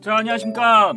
자, 안녕하십니까.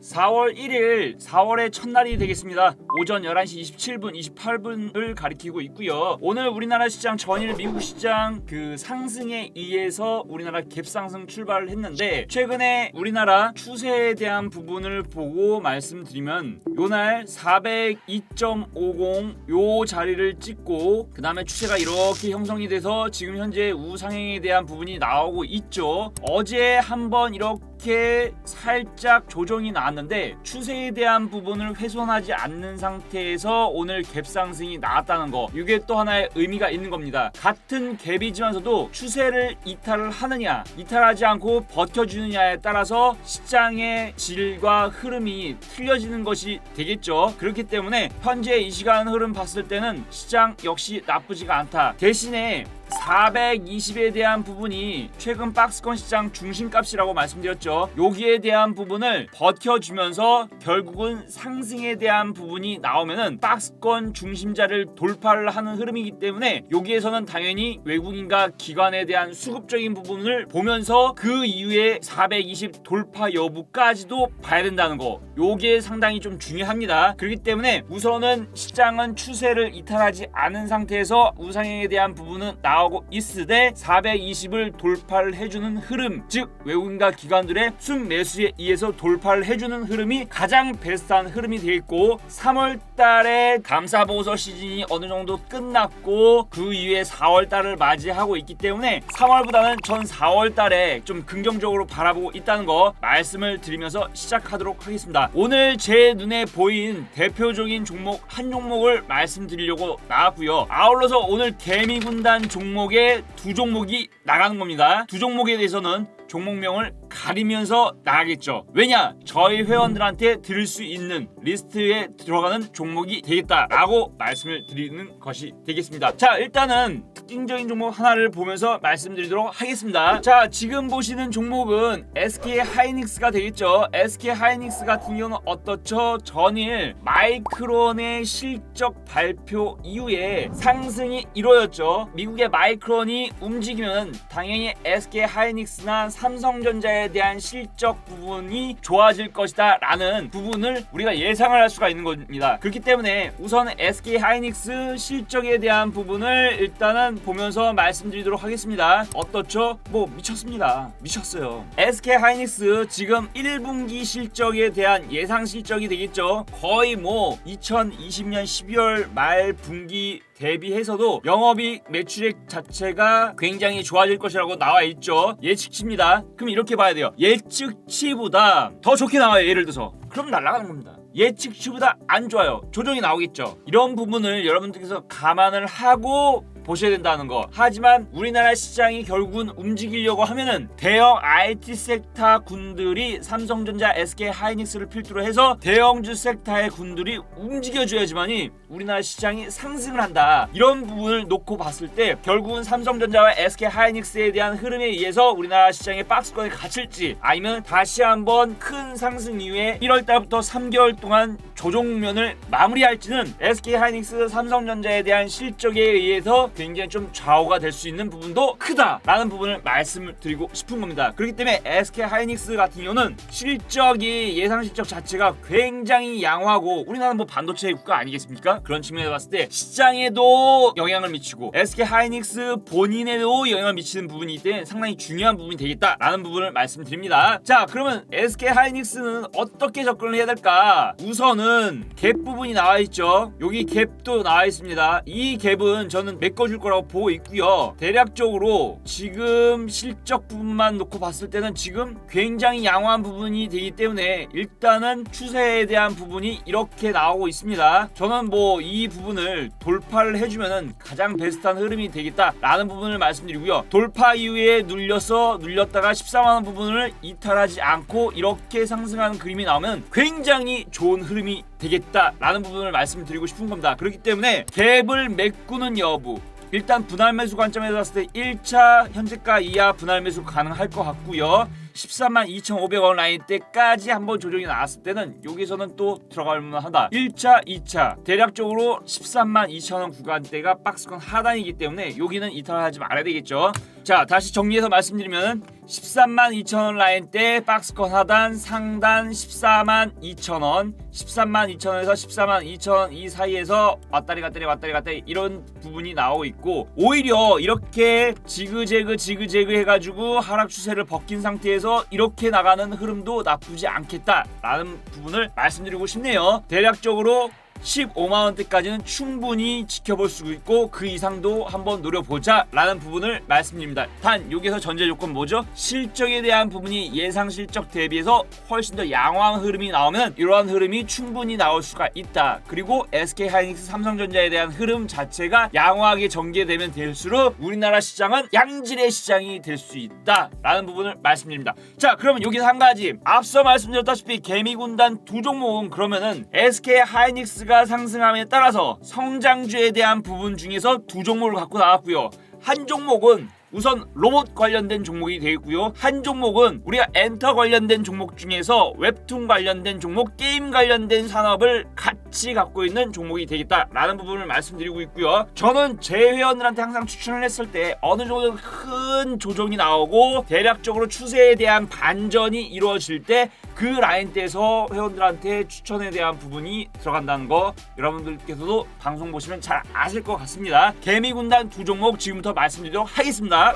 4월 1일 4월의 첫날이 되겠습니다. 오전 11시 27분 28분을 가리키고 있고요. 오늘 우리나라 시장 전일 미국 시장 그 상승에 의해서 우리나라 갭상승 출발을 했는데, 최근에 우리나라 추세에 대한 부분을 보고 말씀드리면 요날 402.50 요 자리를 찍고 그 다음에 추세가 이렇게 형성이 돼서 지금 현재 우상향에 대한 부분이 나오고 있죠. 어제 한번 이렇게 살짝 조정이 나왔는데 추세에 대한 부분을 훼손하지 않는 상태에서 오늘 갭 상승이 나왔다는 거, 이게 또 하나의 의미가 있는 겁니다. 같은 갭이지만서도 추세를 이탈을 하느냐 이탈하지 않고 버텨주느냐에 따라서 시장의 질과 흐름이 틀려지는 것이 되겠죠. 그렇기 때문에 현재 이 시간 흐름 봤을 때는 시장 역시 나쁘지가 않다. 대신에 420에 대한 부분이 최근 박스권 시장 중심값이라고 말씀드렸죠. 여기에 대한 부분을 버텨주면서 결국은 상승에 대한 부분이 나오면은 박스권 중심자를 돌파를 하는 흐름이기 때문에 여기에서는 당연히 외국인과 기관에 대한 수급적인 부분을 보면서 그 이후에 420 돌파 여부까지도 봐야 된다는 거, 요게 상당히 좀 중요합니다. 그렇기 때문에 우선은 시장은 추세를 이탈하지 않은 상태에서 우상향에 대한 부분은 나오고 있으되 420을 돌파를 해주는 흐름, 즉 외국인과 기관들의 순매수에 의해서 돌파를 해주는 흐름이 가장 베스트한 흐름이 되겠고, 3월달에 감사보고서 시즌이 어느 정도 끝났고 그 이후에 4월달을 맞이하고 있기 때문에 3월보다는 전 4월달에 좀 긍정적으로 바라보고 있다는 거 말씀을 드리면서 시작하도록 하겠습니다. 오늘 제 눈에 보인 대표적인 종목 한 종목을 말씀드리려고 나왔고요. 아울러서 오늘 개미군단 종목에 두 종목이 나가는 겁니다. 두 종목에 대해서는 종목명을 가리면서 나가겠죠. 왜냐? 저희 회원들한테 들을 수 있는 리스트에 들어가는 종목이 되겠다라고 말씀을 드리는 것이 되겠습니다. 자, 일단은 특징적인 종목 하나를 보면서 말씀드리도록 하겠습니다. 자, 지금 보시는 종목은 SK 하이닉스가 되겠죠. SK 하이닉스 같은 경우는 어떻죠? 전일 마이크론의 실적 발표 이후에 상승이 이루어졌죠. 미국의 마이크론이 움직이면 당연히 SK 하이닉스나 삼성전자에 대한 실적 부분이 좋아질 것이다 라는 부분을 우리가 예상을 할 수가 있는 겁니다. 그렇기 때문에 우선 SK 하이닉스 실적에 대한 부분을 일단은 보면서 말씀드리도록 하겠습니다. 어떻죠? 뭐 미쳤습니다. 미쳤어요. SK 하이닉스 지금 1분기 실적에 대한 예상 실적이 되겠죠. 거의 뭐 2020년 12월 말 분기 대비해서도 영업이익 매출액 자체가 굉장히 좋아질 것이라고 나와 있죠. 예측치입니다. 그럼 이렇게 봐야 돼요. 예측치보다 더 좋게 나와요. 예를 들어서 그럼 날아가는 겁니다. 예측치보다 안 좋아요. 조정이 나오겠죠. 이런 부분을 여러분들께서 감안을 하고 보셔야 된다는 거. 하지만 우리나라 시장이 결국은 움직이려고 하면은 대형 IT 섹터 군들이 삼성전자, SK 하이닉스를 필두로 해서 대형주 섹터의 군들이 움직여줘야지만이 우리나라 시장이 상승을 한다. 이런 부분을 놓고 봤을 때 결국은 삼성전자와 SK 하이닉스에 대한 흐름에 의해서 우리나라 시장의 박스권에 갇힐지, 아니면 다시 한번 큰 상승 이후에 1월달부터 3개월 동안 조정면을 마무리할지는 SK 하이닉스, 삼성전자에 대한 실적에 의해서 굉장히 좀 좌우가 될 수 있는 부분도 크다라는 부분을 말씀을 드리고 싶은 겁니다. 그렇기 때문에 SK 하이닉스 같은 경우는 실적이 예상 실적 자체가 굉장히 양호하고, 우리나라는 뭐 반도체 국가 아니겠습니까? 그런 측면에서 봤을 때 시장에도 영향을 미치고 SK 하이닉스 본인에도 영향을 미치는 부분이기 때문에 상당히 중요한 부분이 되겠다라는 부분을 말씀드립니다. 자, 그러면 SK 하이닉스는 어떻게 접근을 해야 될까? 우선은 갭 부분이 나와 있죠. 여기 갭도 나와 있습니다. 이 갭은 저는 메꿔줄 거라고 보고 있고요. 대략적으로 지금 실적 부분만 놓고 봤을 때는 지금 굉장히 양호한 부분이 되기 때문에 일단은 추세에 대한 부분이 이렇게 나오고 있습니다. 저는 뭐 이 부분을 돌파를 해주면은 가장 베스트한 흐름이 되겠다라는 부분을 말씀드리고요. 돌파 이후에 눌렸다가 14만원 부분을 이탈하지 않고 이렇게 상승하는 그림이 나오면 굉장히 좋은 흐름이 되겠다라는 부분을 말씀드리고 싶은 겁니다. 그렇기 때문에 갭을 메꾸는 여부, 일단 분할 매수 관점에서 봤을 때 1차 현재가 이하 분할 매수 가능할 것 같고요. 132,500원 라인대까지 한번 조정이 나왔을 때는 여기서는 또 들어갈 만하다. 1차, 2차 대략적으로 132,000원 구간대가 박스권 하단이기 때문에 여기는 이탈하지 말아야 되겠죠. 자, 다시 정리해서 말씀드리면 132,000원 라인대 박스권 하단, 상단 142,000원, 132,000원에서 142,000원 이 사이에서 왔다리 갔다리 이런 부분이 나오고 있고, 오히려 이렇게 지그재그 해가지고 하락 추세를 벗긴 상태에서 이렇게 나가는 흐름도 나쁘지 않겠다라는 부분을 말씀드리고 싶네요. 대략적으로 15만원대까지는 충분히 지켜볼 수 있고 그 이상도 한번 노려보자 라는 부분을 말씀드립니다. 단 여기서 전제 조건 뭐죠? 실적에 대한 부분이 예상 실적 대비해서 훨씬 더 양호한 흐름이 나오면 이러한 흐름이 충분히 나올 수가 있다. 그리고 SK하이닉스, 삼성전자에 대한 흐름 자체가 양호하게 전개되면 될수록 우리나라 시장은 양질의 시장이 될 수 있다 라는 부분을 말씀드립니다. 자, 그러면 여기서 한 가지, 앞서 말씀드렸다시피 개미군단 두 종목은 그러면은 SK하이닉스 가 상승함에 따라서 성장주에 대한 부분 중에서 두 종목을 갖고 나왔고요. 한 종목은 우선 로봇 관련된 종목이 되겠고요. 한 종목은 우리가 엔터 관련된 종목 중에서 웹툰 관련된 종목, 게임 관련된 산업을 같이 갖고 있는 종목이 되겠다라는 부분을 말씀드리고 있고요. 저는 제 회원들한테 항상 추천을 했을 때 어느 정도 큰 조정이 나오고 대략적으로 추세에 대한 반전이 이루어질 때 그 라인대에서 회원들한테 추천에 대한 부분이 들어간다는 거 여러분들께서도 방송 보시면 잘 아실 것 같습니다. 개미군단 두 종목 지금부터 말씀드리도록 하겠습니다.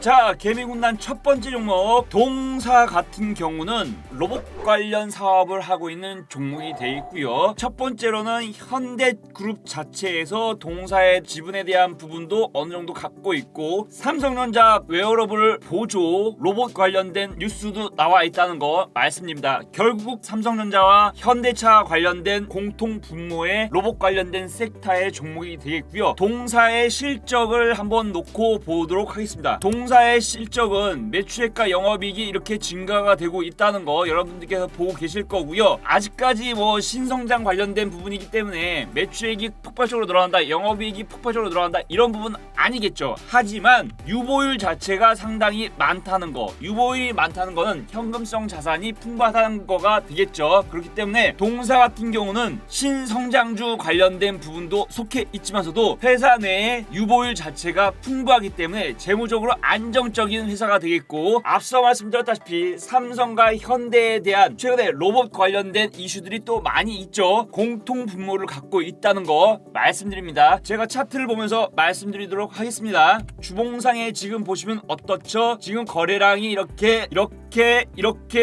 자, 개미군단 첫 번째 종목, 동사 같은 경우는 로봇 관련 사업을 하고 있는 종목이 되어 있고요. 첫 번째로는 현대그룹 자체에서 동사의 지분에 대한 부분도 어느 정도 갖고 있고, 삼성전자 웨어러블 보조 로봇 관련된 뉴스도 나와 있다는 거 말씀드립니다. 결국 삼성전자와 현대차 관련된 공통 분모의 로봇 관련된 섹터의 종목이 되겠고요. 동사의 실적을 한번 놓고 보도록 하겠습니다. 동사의 실적은 매출액과 영업이익이 이렇게 증가가 되고 있다는 거 여러분들께서 보고 계실 거고요. 아직까지 뭐 신성장 관련된 부분이기 때문에 매출액이 폭발적으로 늘어난다, 영업이익이 폭발적으로 늘어난다 이런 부분 아니겠죠. 하지만 유보율 자체가 상당히 많다는 거, 유보율이 많다는 거는 현금성 자산이 풍부하다는 거가 되겠죠. 그렇기 때문에 동사 같은 경우는 신성장주 관련된 부분도 속해 있지만서도 회사 내에 유보율 자체가 풍부하기 때문에 재무적으로 안정적인 회사가 되겠고, 앞서 말씀드렸다시피 삼성과 현대에 대한 최근에 로봇 관련된 이슈들이 또 많이 있죠. 공통 분모를 갖고 있다는 거 말씀드립니다. 제가 차트를 보면서 말씀드리도록 하겠습니다. 주봉상에 지금 보시면 어떻죠? 지금 거래량이 이렇게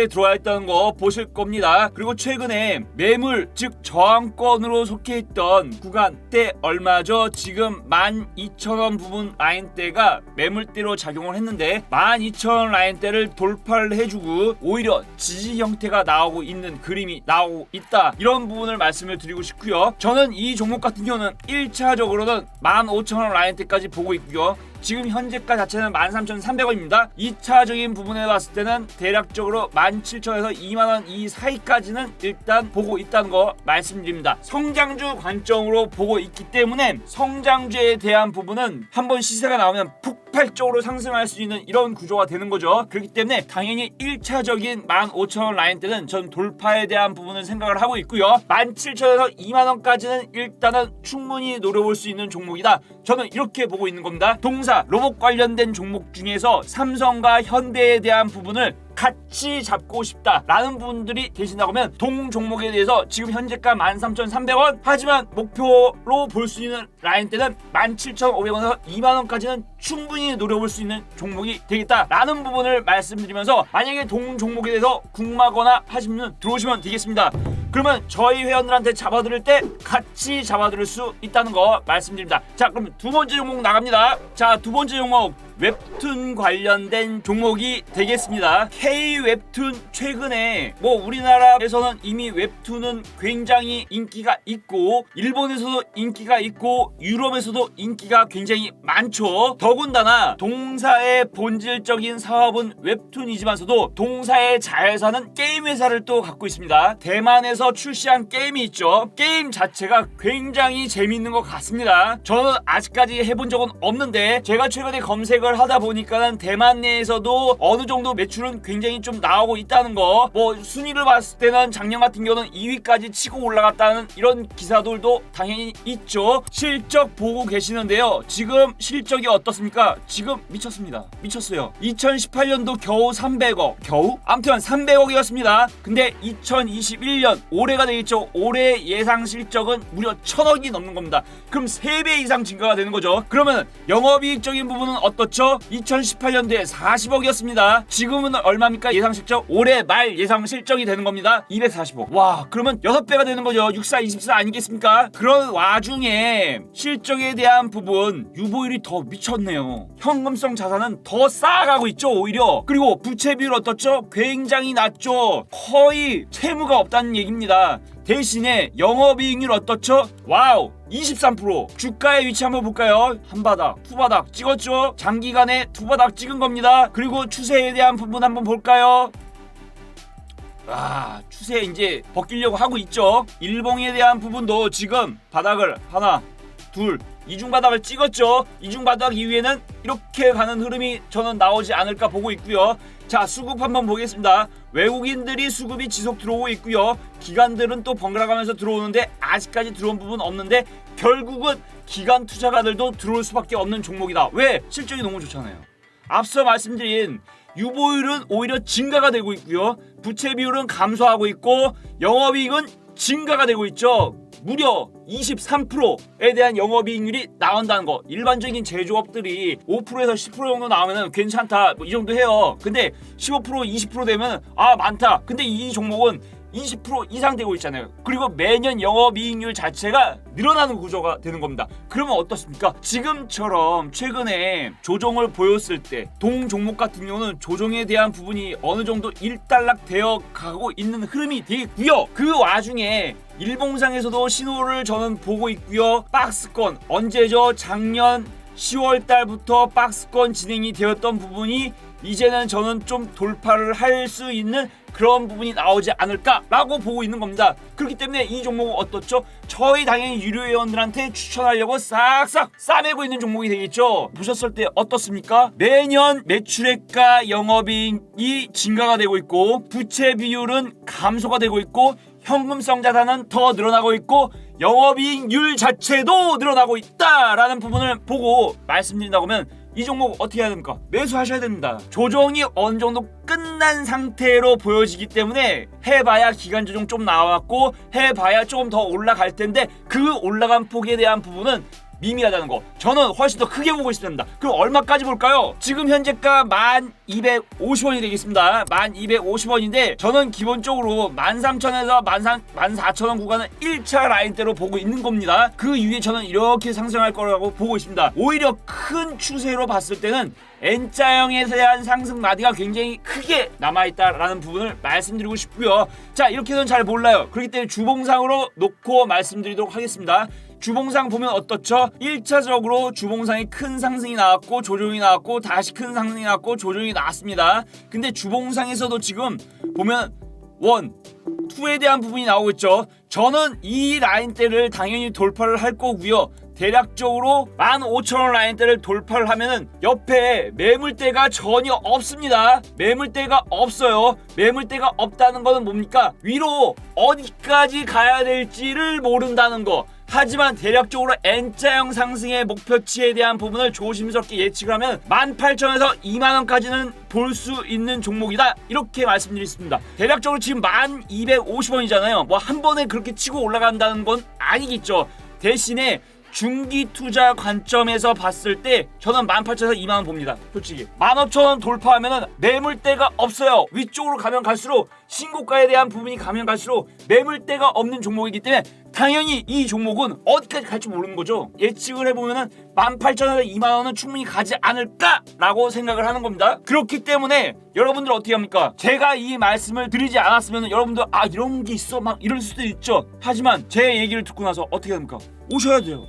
들어와 있다는 거 보실 겁니다. 그리고 최근에 매물, 즉 저항권으로 속해 있던 구간대 얼마죠? 지금 12,000원 부분 라인대가 매물대로 작용을 했는데 12,000원 라인대를 돌파를 해주고 오히려 지지 형태가 나오고 있는 그림이 나오고 있다, 이런 부분을 말씀을 드리고 싶고요. 저는 이 종목 같은 경우는 1차적으로는 15,000원 라인대까지 보고 있고요. 지금 현재가 자체는 13,300원입니다. 2차적인 부분에 봤을 때는 대략적으로 17,000원에서 2만원 이 사이까지는 일단 보고 있다는 거 말씀드립니다. 성장주 관점으로 보고 있기 때문에 성장주에 대한 부분은 한번 시세가 나오면 폭발적으로 상승할 수 있는 이런 구조가 되는 거죠. 그렇기 때문에 당연히 1차적인 15,000원 라인대는 전 돌파에 대한 부분을 생각을 하고 있고요. 17,000원에서 2만원까지는 일단은 충분히 노려볼 수 있는 종목이다, 저는 이렇게 보고 있는 겁니다. 동사 로봇 관련된 종목 중에서 삼성과 현대에 대한 부분을 같이 잡고 싶다라는 분들이 계신다고 하면 동 종목에 대해서 지금 현재가 13,300원, 하지만 목표로 볼 수 있는 라인대는 17,500원에서 2만원까지는 충분히 노려볼 수 있는 종목이 되겠다라는 부분을 말씀드리면서, 만약에 동 종목에 대해서 궁금하거나 하시면 들어오시면 되겠습니다. 그러면 저희 회원들한테 잡아드릴 때 같이 잡아드릴 수 있다는 거 말씀드립니다. 자, 그럼 두 번째 종목 나갑니다. 자, 두 번째 종목 웹툰 관련된 종목이 되겠습니다. K 웹툰 최근에 우리나라에서는 이미 웹툰은 굉장히 인기가 있고 일본에서도 인기가 있고 유럽에서도 인기가 굉장히 많죠. 더군다나 동사의 본질적인 사업은 웹툰이지만서도 동사의 자회사는 게임 회사를 또 갖고 있습니다. 대만에서 출시한 게임이 있죠. 게임 자체가 굉장히 재밌는 것 같습니다. 저는 아직까지 해본 적은 없는데 제가 최근에 검색을 하다 보니까는 대만 내에서도 어느 정도 매출은 굉장히 좀 나오고 있다는 거, 순위를 봤을 때는 작년 같은 경우는 2위까지 치고 올라갔다는 이런 기사들도 당연히 있죠. 실적 보고 계시는데요. 지금 실적이 어떻습니까? 지금 미쳤습니다. 미쳤어요. 2018년도 겨우 300억, 아무튼 300억이었습니다. 근데 2021년 올해가 되겠죠. 올해 예상 실적은 무려 1000억이 넘는 겁니다. 그럼 3배 이상 증가가 되는 거죠. 그러면 영업이익적인 부분은 어떻죠? 2018년도에 40억이었습니다. 지금은 얼마입니까? 예상 실적? 올해 말 예상 실적이 되는 겁니다. 240억. 와, 그러면 6배가 되는 거죠. 64, 24 아니겠습니까? 그런 와중에 실적에 대한 부분 유보율이 더 미쳤네요. 현금성 자산은 더 쌓아가고 있죠, 오히려. 그리고 부채 비율 어떻죠? 굉장히 낮죠. 거의 채무가 없다는 얘기입니다. 대신에 영업이익률 어떻죠? 와우, 23%. 주가의 위치 한번 볼까요? 한 바닥, 두 바닥 찍었죠? 장기간에 두 바닥 찍은 겁니다. 그리고 추세에 대한 부분 한번 볼까요? 추세 이제 벗기려고 하고 있죠. 일봉에 대한 부분도 지금 바닥을 하나, 둘, 이중바닥을 찍었죠. 이중바닥 이후에는 이렇게 가는 흐름이 저는 나오지 않을까 보고 있고요. 자, 수급 한번 보겠습니다. 외국인들이 수급이 지속 들어오고 있고요. 기관들은 또 번갈아 가면서 들어오는데 아직까지 들어온 부분 없는데 결국은 기관 투자가들도 들어올 수밖에 없는 종목이다. 왜? 실적이 너무 좋잖아요. 앞서 말씀드린 유보율은 오히려 증가가 되고 있고요. 부채 비율은 감소하고 있고 영업이익은 증가가 되고 있죠. 무려 23%에 대한 영업이익률이 나온다는 거. 일반적인 제조업들이 5%에서 10% 정도 나오면 괜찮다, 이 정도 해요. 근데 15%, 20% 되면 많다. 근데 이 종목은 20% 이상 되고 있잖아요. 그리고 매년 영업이익률 자체가 늘어나는 구조가 되는 겁니다. 그러면 어떻습니까? 지금처럼 최근에 조정을 보였을 때 동 종목 같은 경우는 조정에 대한 부분이 어느 정도 일단락 되어 가고 있는 흐름이 되겠고요. 그 와중에 일봉상에서도 신호를 저는 보고 있고요. 박스권 언제죠? 작년 10월 달부터 박스권 진행이 되었던 부분이 이제는 저는 좀 돌파를 할 수 있는 그런 부분이 나오지 않을까라고 보고 있는 겁니다. 그렇기 때문에 이 종목은 어떻죠? 저희 당연히 유료 회원들한테 추천하려고 싹싹 싸매고 있는 종목이 되겠죠. 보셨을 때 어떻습니까? 매년 매출액과 영업이익이 증가가 되고 있고 부채 비율은 감소가 되고 있고 현금성 자산은 더 늘어나고 있고 영업이익률 자체도 늘어나고 있다라는 부분을 보고 말씀드린다고 하면 이 종목 어떻게 해야 됩니까? 매수하셔야 됩니다. 조정이 어느 정도 끝난 상태로 보여지기 때문에 해봐야 기간 조정 좀 나왔고 해봐야 조금 더 올라갈 텐데 그 올라간 폭에 대한 부분은 미미하다는 거. 저는 훨씬 더 크게 보고 있습니다. 그럼 얼마까지 볼까요? 지금 현재가 1250원이 되겠습니다. 1250원인데 저는 기본적으로 13,000원에서 14,000원 구간은 1차 라인대로 보고 있는 겁니다. 그 이후에 저는 이렇게 상승할 거라고 보고 있습니다. 오히려 큰 추세로 봤을 때는 N자형에 대한 상승 마디가 굉장히 크게 남아있다라는 부분을 말씀드리고 싶고요. 자, 이렇게는 잘 몰라요. 그렇기 때문에 주봉상으로 놓고 말씀드리도록 하겠습니다. 주봉상 보면 어떻죠? 1차적으로 주봉상이 큰 상승이 나왔고 조정이 나왔고 다시 큰 상승이 나왔고 조정이 나왔습니다. 근데 주봉상에서도 지금 보면 1, 2에 대한 부분이 나오고 있죠. 저는 이 라인대를 당연히 돌파를 할 거고요. 대략적으로 15,000원 라인대를 돌파를 하면은 옆에 매물대가 전혀 없습니다. 매물대가 없어요. 매물대가 없다는 거는 뭡니까? 위로 어디까지 가야 될지를 모른다는 거. 하지만 대략적으로 N자형 상승의 목표치에 대한 부분을 조심스럽게 예측을 하면 18,000원에서 20,000원까지는 볼 수 있는 종목이다, 이렇게 말씀드리겠습니다. 대략적으로 지금 1250원이잖아요. 뭐 한 번에 그렇게 치고 올라간다는 건 아니겠죠. 대신에 중기 투자 관점에서 봤을 때 저는 18,000원에서 20,000원 봅니다. 솔직히 15,000원 돌파하면은 매물대가 없어요. 위쪽으로 가면 갈수록 신고가에 대한 부분이 가면 갈수록 매물대가 없는 종목이기 때문에 당연히 이 종목은 어디까지 갈지 모르는 거죠. 예측을 해보면은 18,000원에서 2만원은 충분히 가지 않을까라고 생각을 하는 겁니다. 그렇기 때문에 여러분들 어떻게 합니까? 제가 이 말씀을 드리지 않았으면 여러분들 이런 게 있어 막 이럴 수도 있죠. 하지만 제 얘기를 듣고 나서 어떻게 합니까? 오셔야 돼요.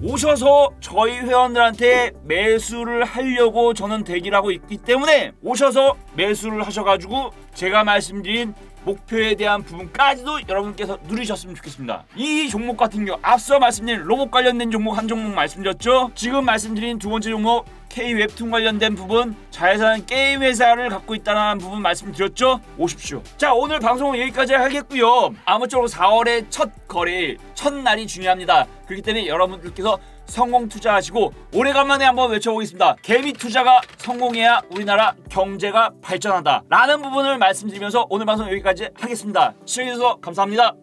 오셔서 저희 회원들한테 매수를 하려고 저는 대기를 하고 있기 때문에 오셔서 매수를 하셔가지고 제가 말씀드린 목표에 대한 부분까지도 여러분께서 누리셨으면 좋겠습니다. 이 종목 같은 경우 앞서 말씀드린 로봇 관련된 종목 한 종목 말씀드렸죠. 지금 말씀드린 두 번째 종목 K-웹툰 관련된 부분, 자회사는 게임 회사를 갖고 있다는 부분 말씀드렸죠. 오십시오. 자, 오늘 방송은 여기까지 하겠고요. 아무쪼록 4월의 첫 거래일, 첫날이 중요합니다. 그렇기 때문에 여러분들께서 성공 투자하시고 오래간만에 한번 외쳐보겠습니다. 개미 투자가 성공해야 우리나라 경제가 발전한다 라는 부분을 말씀드리면서 오늘 방송 여기까지 하겠습니다. 시청해주셔서 감사합니다.